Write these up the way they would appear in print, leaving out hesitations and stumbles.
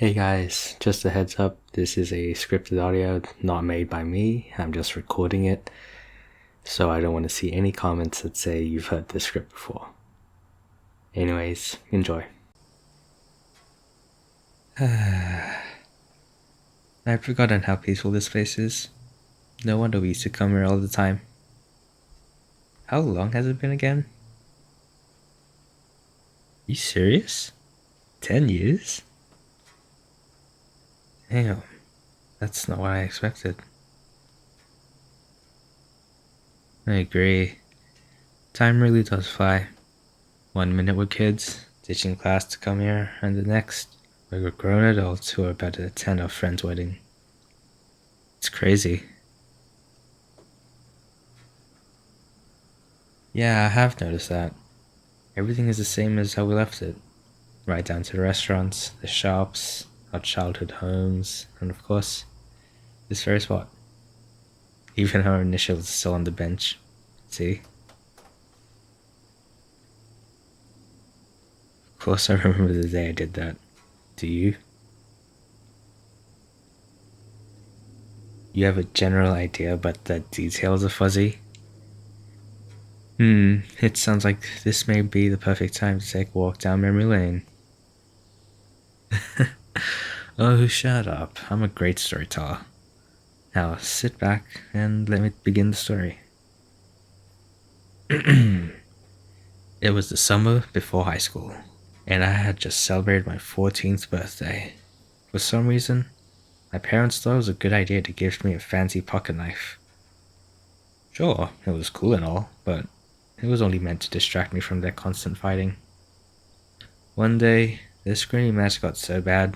Hey guys, just a heads up, this is a scripted audio not made by me, I'm just recording it, so I don't want to see any comments that say you've heard this script before. Anyways, enjoy. I've forgotten how peaceful this place is. No wonder we used to come here all the time. How long has it been again? You serious? 10 years? Damn, that's not what I expected. I agree. Time really does fly. 1 minute we're kids, ditching class to come here, and the next, we're grown adults who are about to attend our friend's wedding. It's crazy. Yeah, I have noticed that. Everything is the same as how we left it. Right down to the restaurants, the shops, our childhood homes, and of course, this very spot. Even our initials are still on the bench. See? Of course I remember the day I did that. Do you? You have a general idea, but the details are fuzzy? It sounds like this may be the perfect time to take a walk down memory lane. Oh, shut up. I'm a great storyteller. Now sit back and let me begin the story. It was the summer before high school, and I had just celebrated my 14th birthday. For some reason, my parents thought it was a good idea to gift me a fancy pocket knife. Sure, it was cool and all, but it was only meant to distract me from their constant fighting. One day, their screaming match got so bad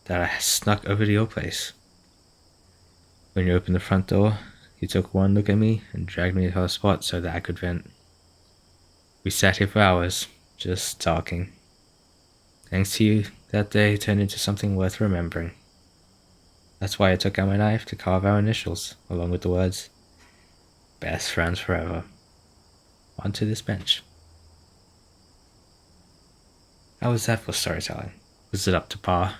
that I snuck over to your place. When you opened the front door, you took one look at me and dragged me to a spot so that I could vent. We sat here for hours, just talking. Thanks to you, that day turned into something worth remembering. That's why I took out my knife to carve our initials, along with the words, "Best friends forever," onto this bench. How was that for storytelling? Was it up to par?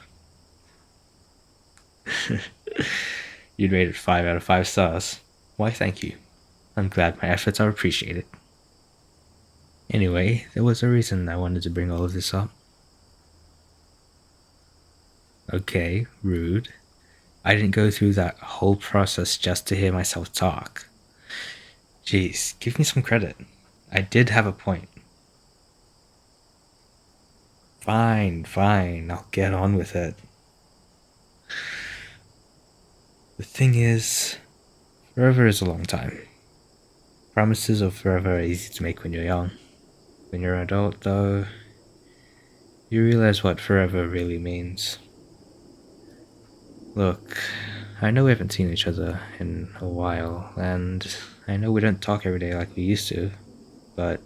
You'd rate it 5 out of 5 stars. Why, thank you. I'm glad my efforts are appreciated. Anyway, there was a reason I wanted to bring all of this up. Okay, rude. I didn't go through that whole process just to hear myself talk. Jeez, give me some credit. I did have a point. Fine, I'll get on with it. The thing is, forever is a long time. Promises of forever are easy to make when you're young. When you're an adult, though, you realize what forever really means. Look, I know we haven't seen each other in a while, and I know we don't talk every day like we used to, but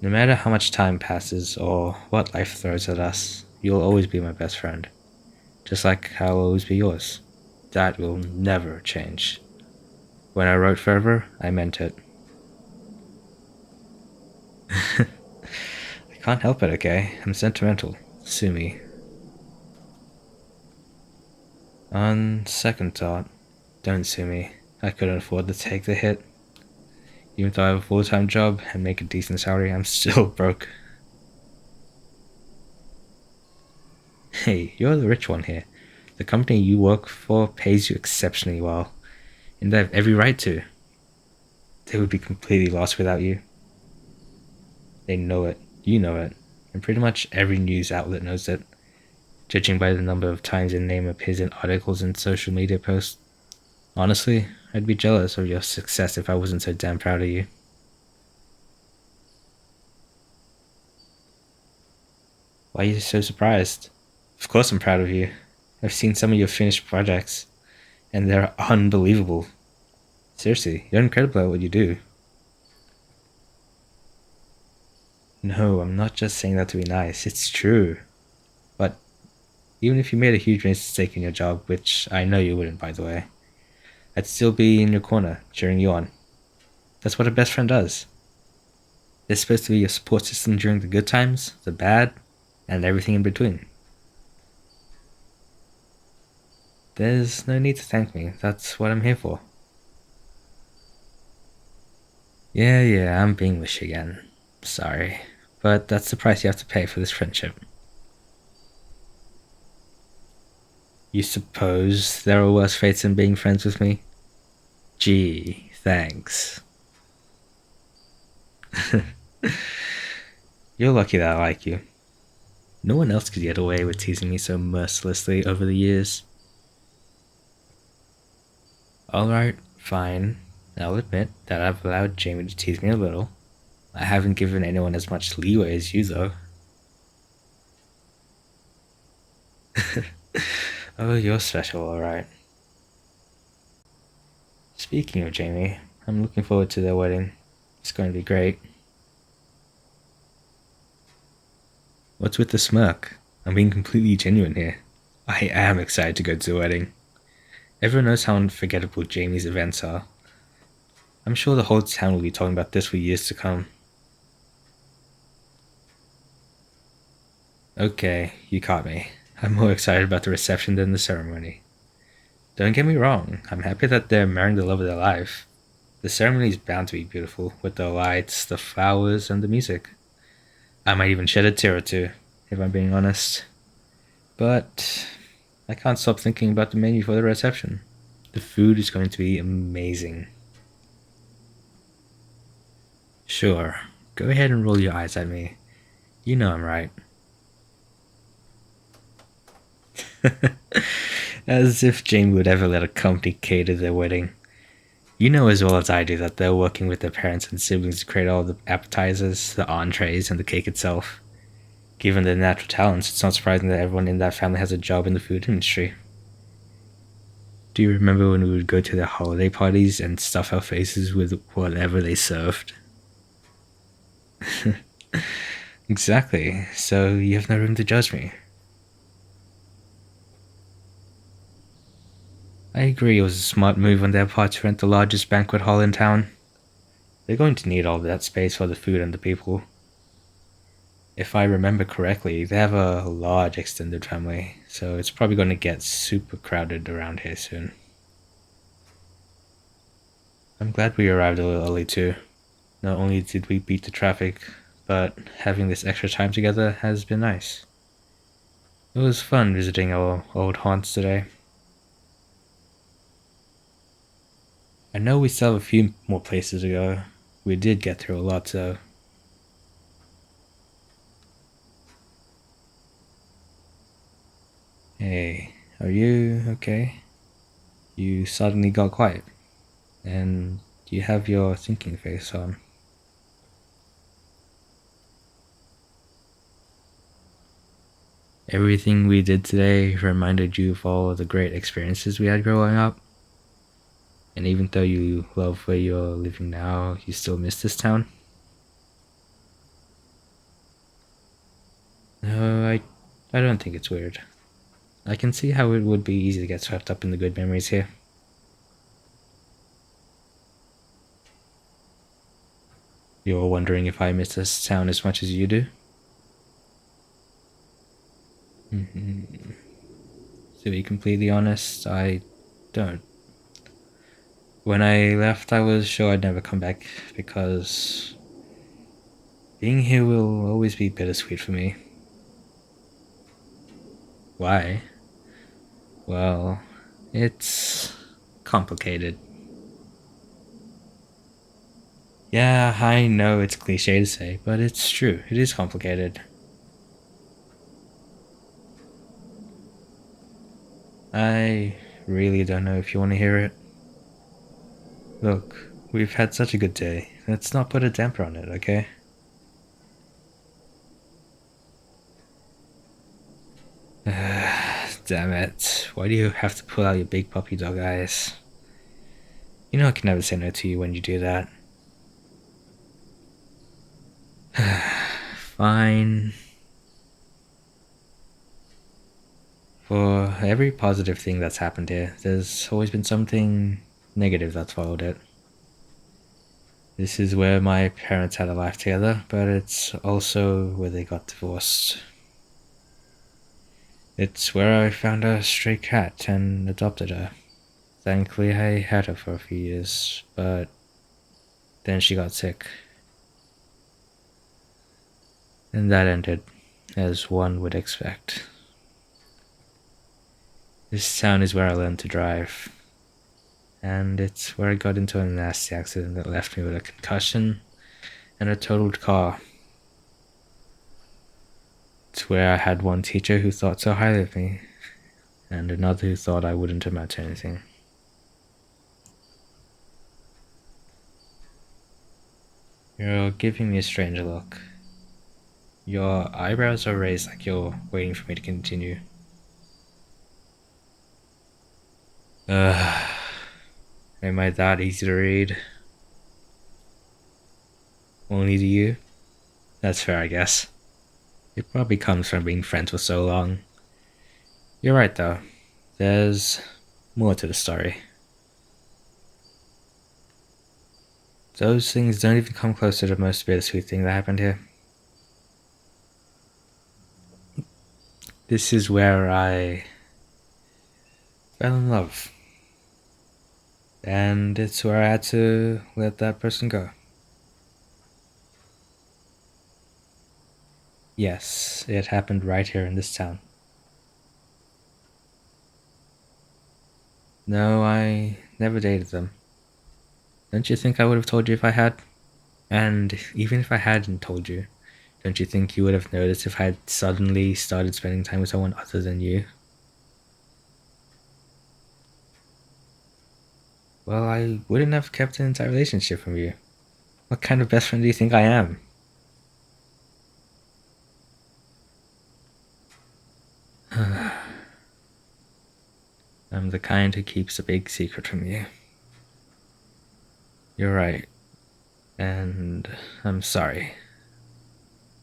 no matter how much time passes or what life throws at us, you'll always be my best friend. Just like I'll always be yours. That will never change. When I wrote forever, I meant it. I can't help it, okay? I'm sentimental. Sue me. On second thought, don't sue me. I couldn't afford to take the hit. Even though I have a full-time job and make a decent salary, I'm still broke. Hey, you're the rich one here. The company you work for pays you exceptionally well, and they have every right to. They would be completely lost without you. They know it, you know it, and pretty much every news outlet knows it. Judging by the number of times your name appears in articles and social media posts. Honestly, I'd be jealous of your success if I wasn't so damn proud of you. Why are you so surprised? Of course I'm proud of you. I've seen some of your finished projects, and they're unbelievable. Seriously, you're incredible at what you do. No, I'm not just saying that to be nice, it's true. But even if you made a huge mistake in your job, which I know you wouldn't, by the way, I'd still be in your corner, cheering you on. That's what a best friend does. They're supposed to be your support system during the good times, the bad, and everything in between. There's no need to thank me. That's what I'm here for. Yeah, I'm being wishy again. Sorry. But that's the price you have to pay for this friendship. You suppose there are worse fates than being friends with me? Gee, thanks. You're lucky that I like you. No one else could get away with teasing me so mercilessly over the years. Alright, fine. I'll admit that I've allowed Jamie to tease me a little. I haven't given anyone as much leeway as you, though. Oh, you're special, alright. Speaking of Jamie, I'm looking forward to their wedding. It's going to be great. What's with the smirk? I'm being completely genuine here. I am excited to go to the wedding. Everyone knows how unforgettable Jamie's events are. I'm sure the whole town will be talking about this for years to come. Okay, you caught me. I'm more excited about the reception than the ceremony. Don't get me wrong, I'm happy that they're marrying the love of their life. The ceremony is bound to be beautiful, with the lights, the flowers, and the music. I might even shed a tear or two, if I'm being honest. But I can't stop thinking about the menu for the reception. The food is going to be amazing. Sure, go ahead and roll your eyes at me. You know I'm right. As if Jamie would ever let a company cater their wedding. You know as well as I do that they're working with their parents and siblings to create all the appetizers, the entrees, and the cake itself. Given their natural talents, it's not surprising that everyone in that family has a job in the food industry. Do you remember when we would go to their holiday parties and stuff our faces with whatever they served? Exactly, so you have no room to judge me. I agree it was a smart move on their part to rent the largest banquet hall in town. They're going to need all of that space for the food and the people. If I remember correctly, they have a large extended family, so it's probably going to get super crowded around here soon. I'm glad we arrived a little early too. Not only did we beat the traffic, but having this extra time together has been nice. It was fun visiting our old haunts today. I know we still have a few more places to go. We did get through a lot though. Hey, are you okay? You suddenly got quiet, and you have your thinking face on. Everything we did today reminded you of all the great experiences we had growing up. And even though you love where you're living now, you still miss this town? No, I don't think it's weird. I can see how it would be easy to get swept up in the good memories here. You're wondering if I miss this town as much as you do? Mm-hmm. To be completely honest, I don't. When I left, I was sure I'd never come back because being here will always be bittersweet for me. Why? Well, it's complicated. Yeah, I know it's cliche to say, but it's true. It is complicated. I really don't know if you want to hear it. Look, we've had such a good day. Let's not put a damper on it, okay? Damn it. Why do you have to pull out your big puppy dog eyes? You know I can never say no to you when you do that. Fine. For every positive thing that's happened here, there's always been something negative that's followed it. This is where my parents had a life together, but it's also where they got divorced. It's where I found a stray cat and adopted her. Thankfully, I had her for a few years, but then she got sick. And that ended, as one would expect. This town is where I learned to drive, and it's where I got into a nasty accident that left me with a concussion and a totaled car. It's where I had one teacher who thought so highly of me, and another who thought I wouldn't amount to anything. You're giving me a strange look. Your eyebrows are raised like you're waiting for me to continue. Am I that easy to read? Only to you? That's fair, I guess. It probably comes from being friends for so long. You're right, though. There's more to the story. Those things don't even come close to the most bittersweet thing that happened here. This is where I fell in love. And it's where I had to let that person go. Yes, it happened right here in this town. No, I never dated them. Don't you think I would have told you if I had? And even if I hadn't told you, don't you think you would have noticed if I had suddenly started spending time with someone other than you? Well, I wouldn't have kept an entire relationship from you. What kind of best friend do you think I am? I'm the kind who keeps a big secret from you. You're right. And I'm sorry.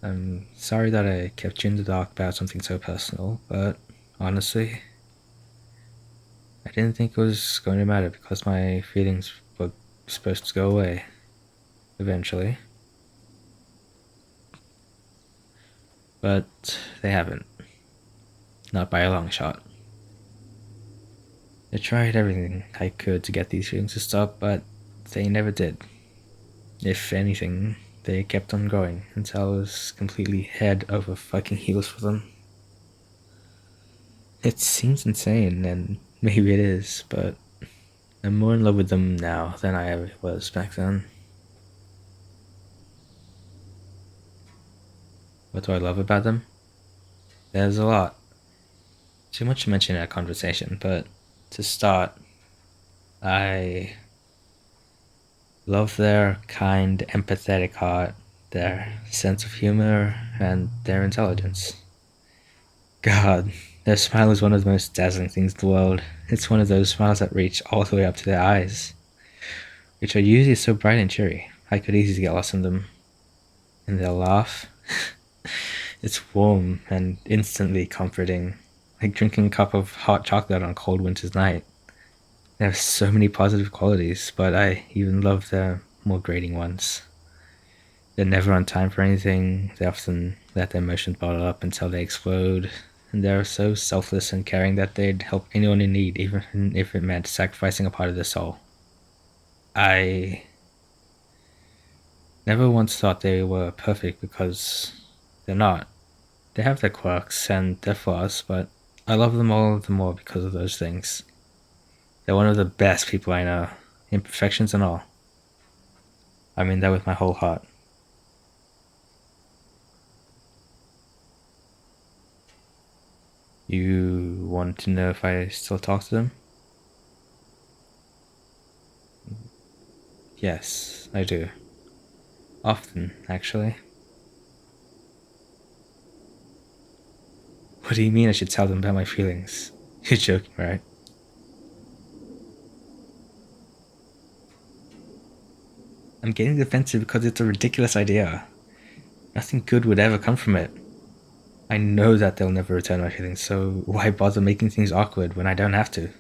I'm sorry that I kept you in the dark about something so personal, but honestly, I didn't think it was going to matter because my feelings were supposed to go away. Eventually. But they haven't. Not by a long shot. I tried everything I could to get these feelings to stop, but they never did. If anything, they kept on going until I was completely head over fucking heels for them. It seems insane, and maybe it is, but I'm more in love with them now than I ever was back then. What do I love about them? There's a lot. Too much to mention in a conversation, but to start, I love their kind, empathetic heart, their sense of humor, and their intelligence. God, their smile is one of the most dazzling things in the world. It's one of those smiles that reach all the way up to their eyes, which are usually so bright and cheery. I could easily get lost in them. And their laugh, it's warm and instantly comforting, like drinking a cup of hot chocolate on a cold winter's night. They have so many positive qualities, but I even love their more grating ones. They're never on time for anything, they often let their emotions bottle up until they explode, and they're so selfless and caring that they'd help anyone in need, even if it meant sacrificing a part of their soul. I never once thought they were perfect because they're not. They have their quirks and their flaws, but I love them all the more because of those things. They're one of the best people I know, imperfections and all. I mean that with my whole heart. You want to know if I still talk to them? Yes, I do. Often, actually. What do you mean I should tell them about my feelings? You're joking, right? I'm getting defensive because it's a ridiculous idea. Nothing good would ever come from it. I know that they'll never return my feelings, so why bother making things awkward when I don't have to?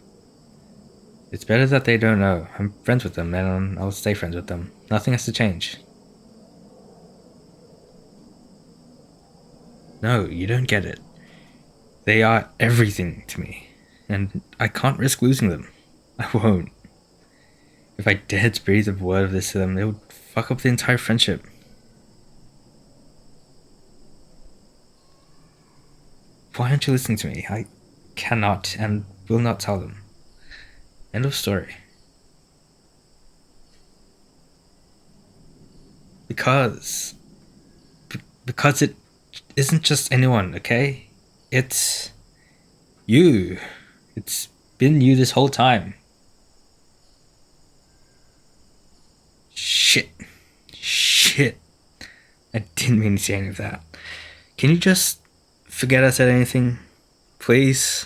It's better that they don't know. I'm friends with them, and I'll stay friends with them. Nothing has to change. No, you don't get it. They are everything to me, and I can't risk losing them. I won't. If I dared to breathe a word of this to them, it would fuck up the entire friendship. Why aren't you listening to me? I cannot and will not tell them. End of story. Because. Because it isn't just anyone, okay? It's you. It's been you this whole time. Shit. Shit. I didn't mean to say any of that. Can you just forget I said anything? Please?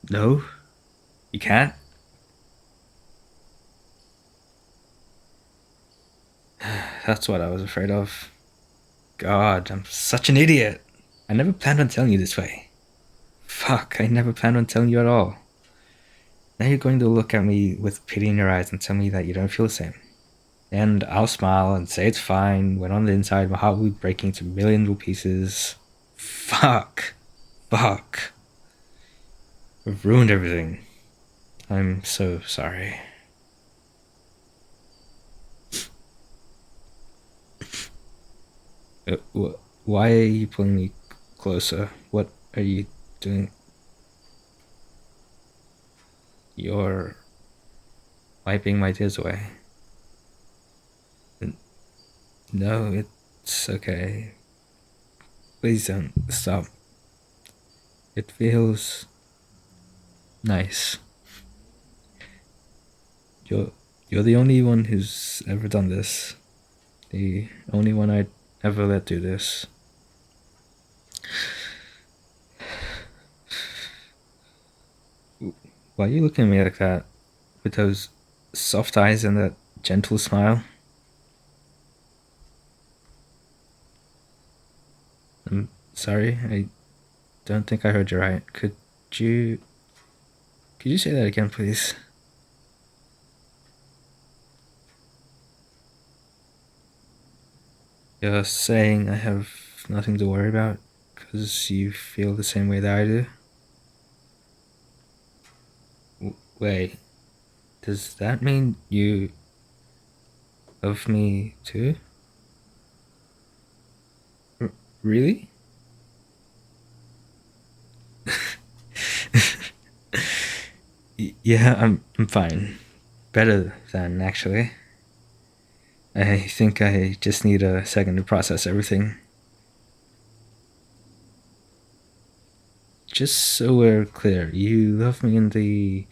No? You can't? That's what I was afraid of. God, I'm such an idiot. I never planned on telling you this way. Fuck, I never planned on telling you at all. Now you're going to look at me with pity in your eyes and tell me that you don't feel the same. And I'll smile and say it's fine, when on the inside my heart will be breaking to million little pieces. Fuck. Fuck. I've ruined everything. I'm so sorry. Why are you pulling me closer? What are you doing? You're wiping my tears away. No, it's okay. Please don't stop. It feels nice. You're the only one who's ever done this. The only one I'd ever let do this. Why are you looking at me like that? With those soft eyes and that gentle smile? I'm sorry, I don't think I heard you right. You could you say that again, please? You're saying I have nothing to worry about because you feel the same way that I do? Wait, does that mean you love me too? Really? Yeah, I'm fine. Better than, actually. I think I just need a second to process everything. Just so we're clear, you love me in the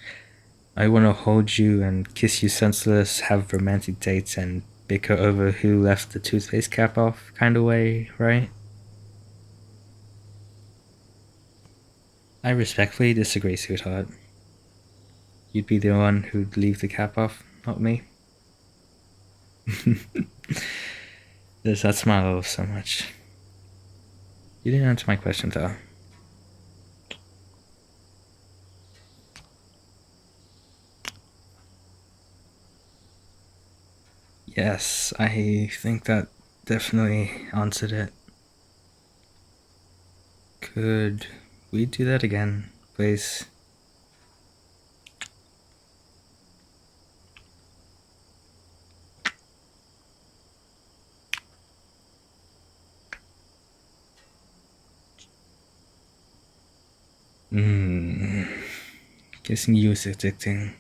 I want to hold you and kiss you senseless, have romantic dates, and bicker over who left the toothpaste cap off kind of way, right? I respectfully disagree, sweetheart. You'd be the one who'd leave the cap off, not me. There's that smile so much. You didn't answer my question, though. Yes, I think that definitely answered it. Could we do that again, please? Kissing you is addicting.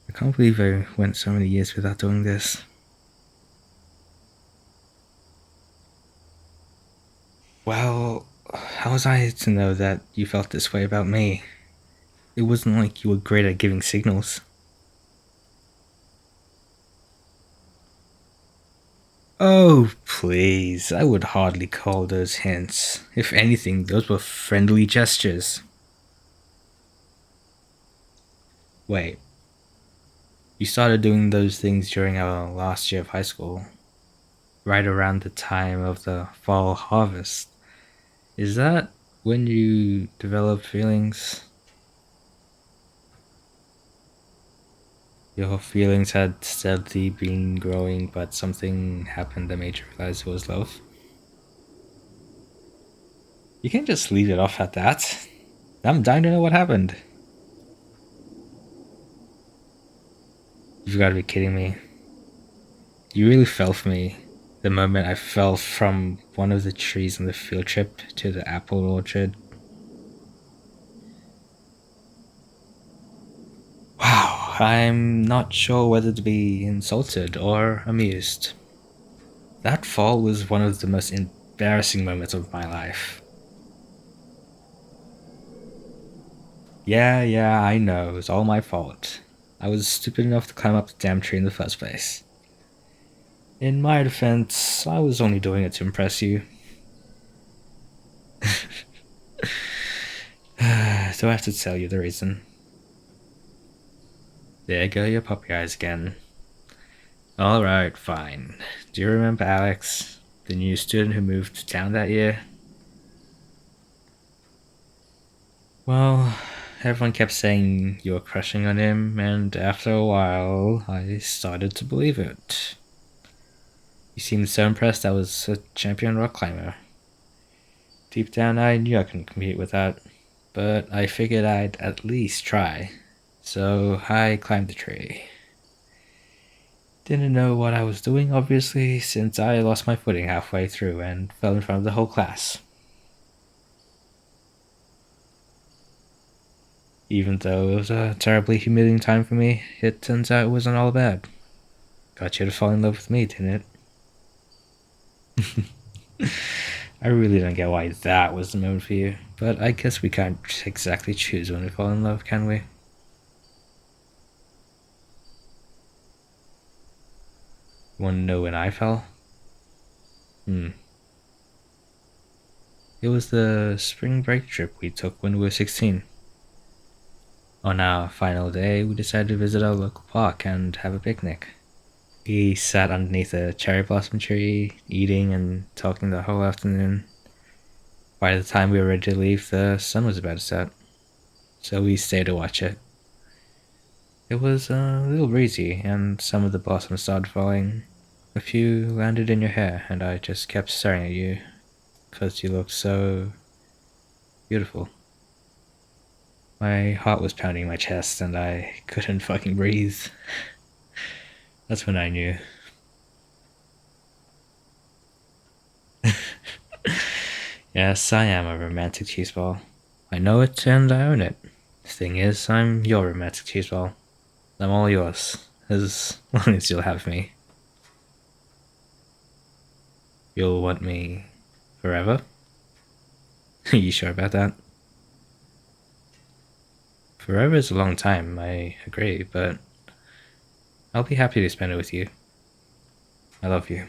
I can't believe I went so many years without doing this. Well, how was I to know that you felt this way about me? It wasn't like you were great at giving signals. Oh, please, I would hardly call those hints. If anything, those were friendly gestures. Wait, you started doing those things during our last year of high school, right around the time of the fall harvest. Is that when you developed feelings? Your feelings had steadily been growing, but something happened that made you realize it was love? You can't just leave it off at that. I'm dying to know what happened. You've got to be kidding me. You really fell for me the moment I fell from one of the trees on the field trip to the apple orchard. Wow, I'm not sure whether to be insulted or amused. That fall was one of the most embarrassing moments of my life. Yeah, I know, it was all my fault. I was stupid enough to climb up the damn tree in the first place. In my defense, I was only doing it to impress you. So I have to tell you the reason. There go your puppy eyes again. Alright, fine. Do you remember Alex, the new student who moved to town that year? Well, everyone kept saying you were crushing on him, and after a while, I started to believe it. You seemed so impressed I was a champion rock climber. Deep down, I knew I couldn't compete with that, but I figured I'd at least try. So I climbed the tree. Didn't know what I was doing, obviously, since I lost my footing halfway through and fell in front of the whole class. Even though it was a terribly humiliating time for me, it turns out it wasn't all bad. Got you to fall in love with me, didn't it? I really don't get why that was the moment for you, but I guess we can't exactly choose when we fall in love, can we? Want to know when I fell? It was the spring break trip we took when we were 16. On our final day, we decided to visit our local park and have a picnic. We sat underneath a cherry blossom tree, eating and talking the whole afternoon. By the time we were ready to leave, the sun was about to set, so we stayed to watch it. It was a little breezy, and some of the blossoms started falling. A few landed in your hair, and I just kept staring at you, because you looked so beautiful. My heart was pounding my chest, and I couldn't fucking breathe. That's when I knew. Yes, I am a romantic cheeseball. I know it, and I own it. The thing is, I'm your romantic cheeseball. I'm all yours, as long as you'll have me. You'll want me forever? Are you sure about that? Forever is a long time, I agree, but I'll be happy to spend it with you. I love you.